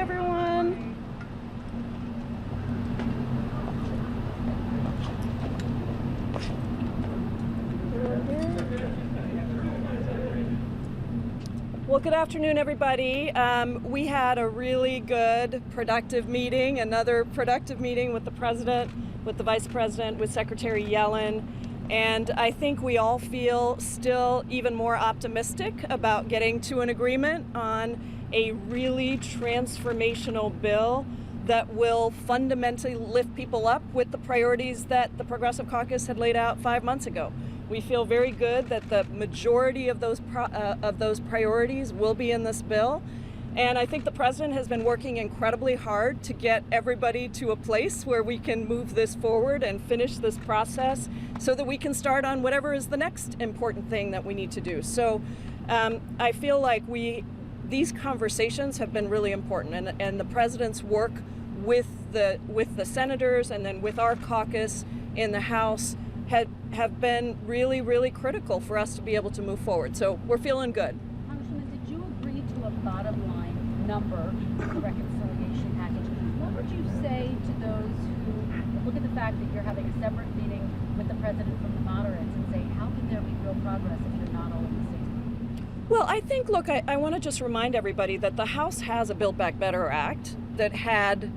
everyone. Well, good afternoon, everybody. We had a really good, productive meeting, another productive meeting with the President, with the Vice President, with Secretary Yellen. And I think we all feel still even more optimistic about getting to an agreement on a really transformational bill that will fundamentally lift people up with the priorities that the Progressive Caucus had laid out 5 months ago. We feel very good that the majority of those priorities will be in this bill. And I think the President has been working incredibly hard to get everybody to a place where we can move this forward and finish this process so that we can start on whatever is the next important thing that we need to do. So I feel like these conversations have been really important, and the President's work with the senators and then with our caucus in the House have been really, really critical for us to be able to move forward. So we're feeling good. Congresswoman, did you agree to a bottom line number for the reconciliation package? What would you say to those who look at the fact that you're having a separate meeting with the President from the moderates and say, how can there be real progress if you're not all in the same page? Well, I think, look, I want to just remind everybody that the House has a Build Back Better Act that had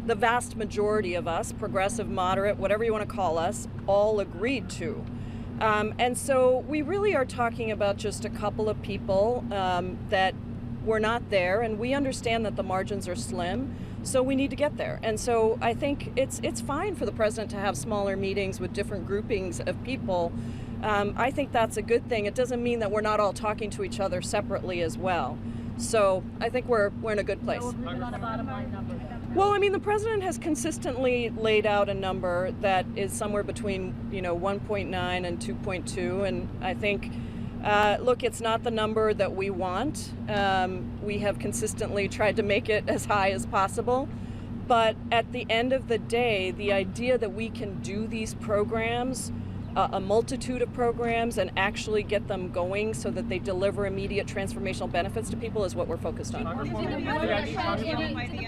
the vast majority of us, progressive, moderate, whatever you want to call us, all agreed to. And so we really are talking about just a couple of people that were not there, and we understand that the margins are slim, so we need to get there. And so I think it's fine for the President to have smaller meetings with different groupings of people. I think that's a good thing. It doesn't mean that we're not all talking to each other separately as well. So I think we're in a good place. No agreement on a bottom line number. Well, I mean, the President has consistently laid out a number that is somewhere between, 1.9 and 2.2, and I think, look, it's not the number that we want. We have consistently tried to make it as high as possible, but at the end of the day, the idea that we can do these programs, a multitude of programs, and actually get them going so that they deliver immediate transformational benefits to people is what we're focused on. Did the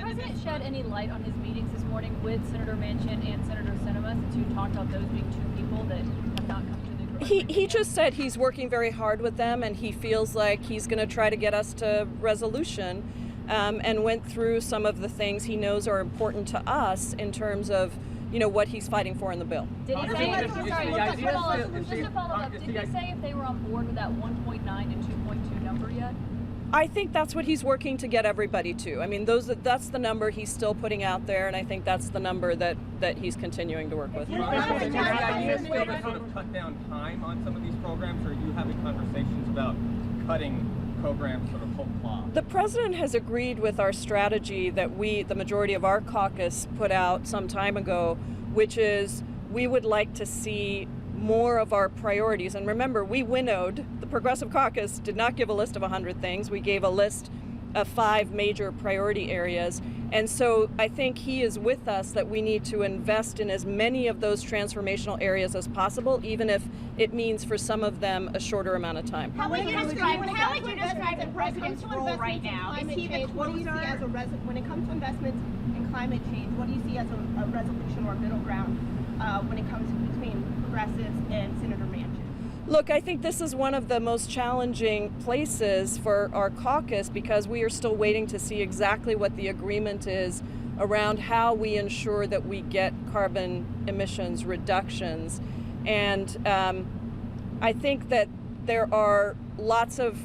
President shed any light on his meetings this morning with Senator Manchin and Senator Sinema, since you talked about those being two people that have not come to the agreement? He just said he's working very hard with them, and he feels like he's going to try to get us to resolution, and went through some of the things he knows are important to us in terms of what he's fighting for in the bill. Did he say, just to follow up, did he say if they were on board with that 1.9 and 2.2 number yet? I think that's what he's working to get everybody to. I mean, that's the number he's still putting out there, and I think that's the number that he's continuing to work with. Is the idea still to sort of cut down time on some of these programs, or are you having conversations about cutting programs sort of whole cloth? The President has agreed with our strategy that the majority of our caucus, put out some time ago, which is we would like to see more of our priorities. And remember, we winnowed. The Progressive Caucus did not give a list of 100 things. We gave a list of 5 major priority areas. And so I think he is with us that we need to invest in as many of those transformational areas as possible, even if it means for some of them a shorter amount of time. How would you describe the President's role right now? Is he the closer? When it comes to investments in climate change, what do you see as a resolution or a middle ground when it comes between progressives and Senator Manchin? Look, I think this is one of the most challenging places for our caucus because we are still waiting to see exactly what the agreement is around how we ensure that we get carbon emissions reductions. And I think that there are lots of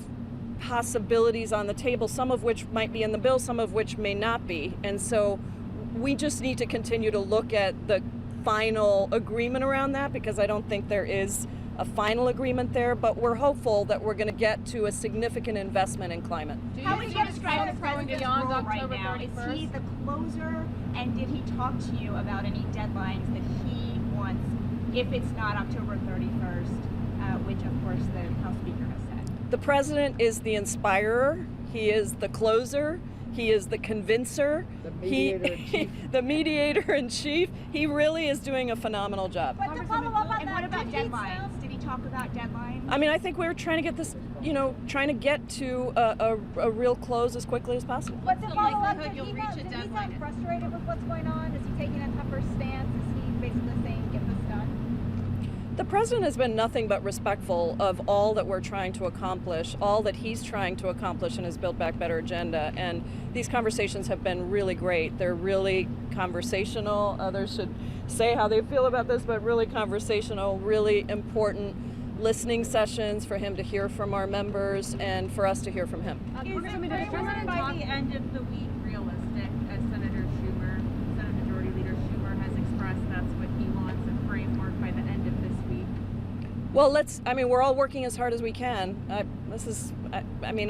possibilities on the table, some of which might be in the bill, some of which may not be. And so we just need to continue to look at the final agreement around that because I don't think there is a final agreement there, but we're hopeful that we're going to get to a significant investment in climate. How would you describe the President's role right now? Is he the closer, and did he talk to you about any deadlines that he wants if it's not October 31st, which of course the House Speaker has said? The President is the inspirer, he is the closer, he is the convincer, the mediator in chief. He really is doing a phenomenal job. But to follow up on that, what about deadlines? Did he talk about deadlines? I mean, I think we're trying to get this, trying to get to a real close as quickly as possible. What's the likelihood you'll reach a deadline? Does he sound frustrated with what's going on? Is he taking a tougher stance? Is he basically saying, get this done? The president has been nothing but respectful of all that we're trying to accomplish, all that he's trying to accomplish in his Build Back Better agenda. And these conversations have been really great. They're really conversational. Others should say how they feel about this, but really conversational, really important listening sessions for him to hear from our members and for us to hear from him. Is the framework by the end of the week realistic, as Senate Majority Leader Schumer has expressed that's what he wants, a framework by the end of this week? Well, we're all working as hard as we can.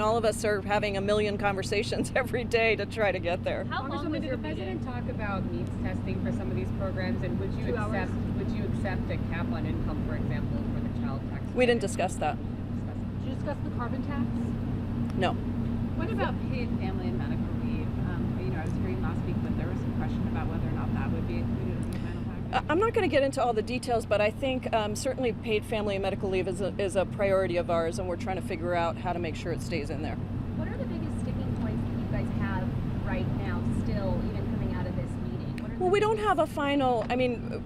All of us are having a million conversations every day to try to get there. How long was did your the meeting? president talk about needs testing for some of these programs, and would you accept a cap on income, for example, for the child tax? We didn't discuss that. Did you discuss the carbon tax? No. What about paid family and medical leave? I was hearing last week that there was some question about whether or not that would be included in the final package. I'm not going to get into all the details, but I think certainly paid family and medical leave is a priority of ours, and we're trying to figure out how to make sure it stays in there. What are the biggest sticking points that you guys have right now still, even coming out of this meeting? Well, we don't have a final,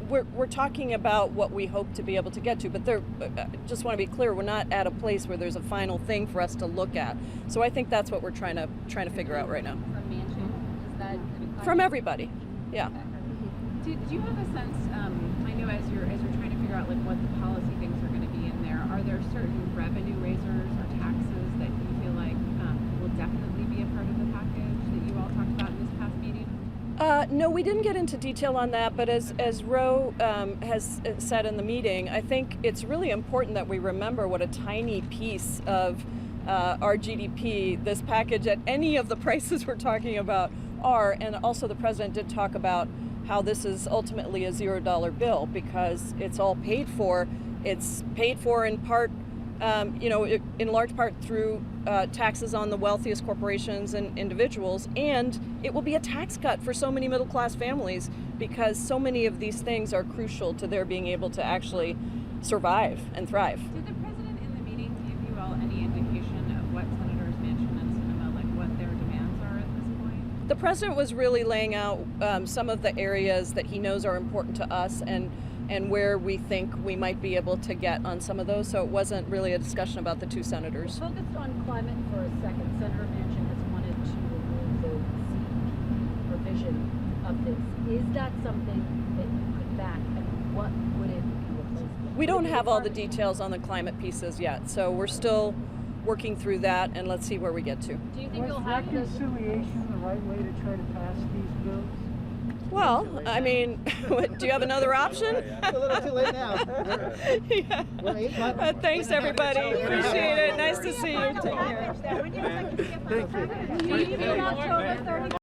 we're talking about what we hope to be able to get to, but just want to be clear, we're not at a place where there's a final thing for us to look at. So I think that's what we're trying to figure out right now. From Manchin? Is that From everybody, yeah. Do you have a sense, I know as you're trying to figure out what the policy things are going to be in there, are there certain revenue raisers or taxes that you feel like will definitely be a part of the package that you all talked about in this past meeting? No, we didn't get into detail on that, but as Roe has said in the meeting, I think it's really important that we remember what a tiny piece of our GDP this package at any of the prices we're talking about are, and also the president did talk about how this is ultimately a $0 bill because it's all paid for. It's paid for in part, in large part through taxes on the wealthiest corporations and individuals, and it will be a tax cut for so many middle-class families because so many of these things are crucial to their being able to actually survive and thrive. Did the president in the meeting give you all any indication of what Senators Manchin and Sinema, what their demands are at this point? The president was really laying out some of the areas that he knows are important to us and where we think we might be able to get on some of those. So it wasn't really a discussion about the two senators. Focused on climate for a second. Senator Manchin has wanted to remove the CEP provision of this. Is that something that you could back, and what would it be replaced with? We don't have all the details on the climate pieces yet, so we're still working through that, and let's see where we get to. Do you think you'll Was have those? reconciliation the right way to try to pass these bills? Well, do you have another option? It's a little too late now. Yeah. We're 8 months. Thanks, everybody. Appreciate it. Nice to see you. Take care. Thank you. October 30th.